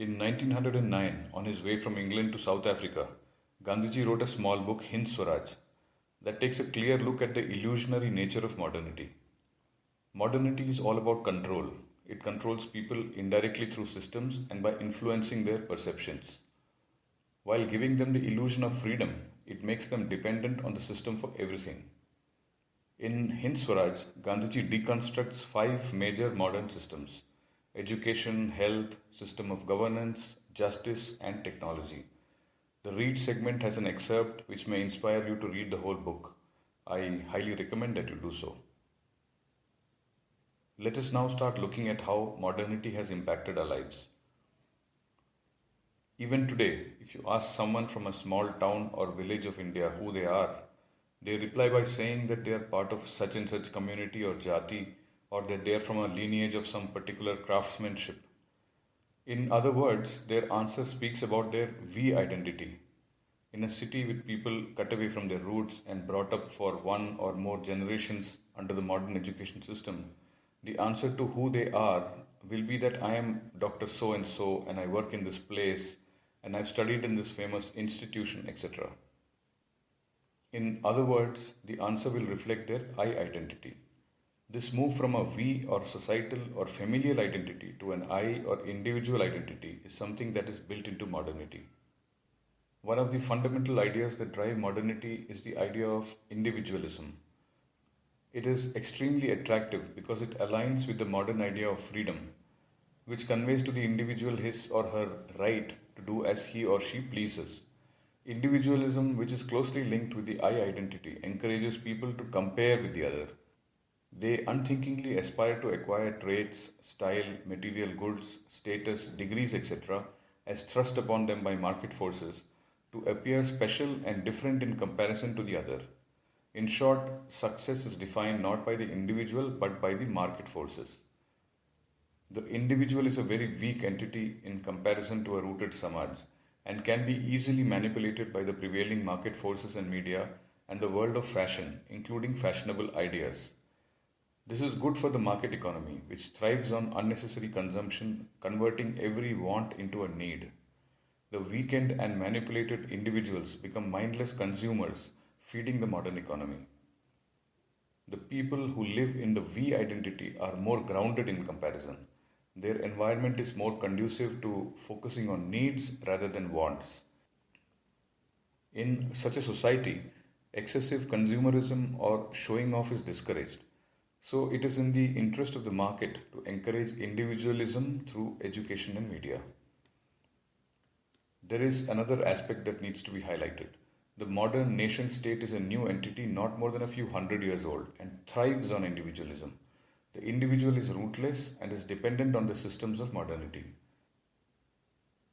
In 1909, on his way from England to South Africa, Gandhiji wrote a small book, Hind Swaraj, that takes a clear look at the illusionary nature of modernity. Modernity is all about control. It controls people indirectly through systems and by influencing their perceptions. While giving them the illusion of freedom, it makes them dependent on the system for everything. In Hind Swaraj, Gandhiji deconstructs 5 major modern systems: education, health, system of governance, justice, and technology. The read segment has an excerpt which may inspire you to read the whole book. I highly recommend that you do so. Let us now start looking at how modernity has impacted our lives. Even today, if you ask someone from a small town or village of India who they are, they reply by saying that they are part of such and such community or jati, or that they are from a lineage of some particular craftsmanship. In other words, their answer speaks about their we identity. In a city with people cut away from their roots and brought up for one or more generations under the modern education system, the answer to who they are will be that I am Dr. So and so and I work in this place and I've studied in this famous institution, etc. In other words, the answer will reflect their I identity. This move from a we or societal or familial identity to an I or individual identity is something that is built into modernity. One of the fundamental ideas that drive modernity is the idea of individualism. It is extremely attractive because it aligns with the modern idea of freedom, which conveys to the individual his or her right to do as he or she pleases. Individualism, which is closely linked with the I identity, encourages people to compare with the other. They unthinkingly aspire to acquire traits, style, material goods, status, degrees, etc., as thrust upon them by market forces, to appear special and different in comparison to the other. In short, success is defined not by the individual but by the market forces. The individual is a very weak entity in comparison to a rooted samaj and can be easily manipulated by the prevailing market forces and media and the world of fashion, including fashionable ideas. This is good for the market economy, which thrives on unnecessary consumption, converting every want into a need. The weakened and manipulated individuals become mindless consumers, feeding the modern economy. The people who live in the we identity are more grounded in comparison. Their environment is more conducive to focusing on needs rather than wants. In such a society, excessive consumerism or showing off is discouraged. So it is in the interest of the market to encourage individualism through education and media. There is another aspect that needs to be highlighted. The modern nation state is a new entity not more than a few hundred years old and thrives on individualism. The individual is rootless and is dependent on the systems of modernity.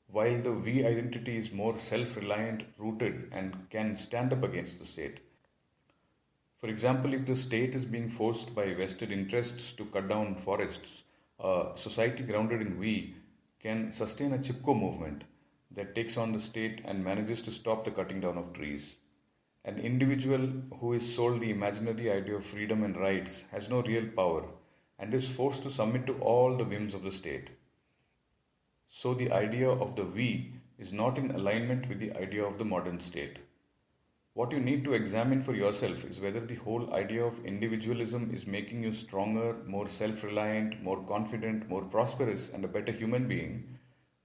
While the we identity is more self-reliant, rooted, and can stand up against the state. For example, if the state is being forced by vested interests to cut down forests, a society grounded in we can sustain a Chipko movement that takes on the state and manages to stop the cutting down of trees. An individual who is sold the imaginary idea of freedom and rights has no real power and is forced to submit to all the whims of the state. So the idea of the we is not in alignment with the idea of the modern state. What you need to examine for yourself is whether the whole idea of individualism is making you stronger, more self-reliant, more confident, more prosperous, and a better human being,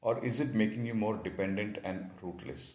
or is it making you more dependent and rootless?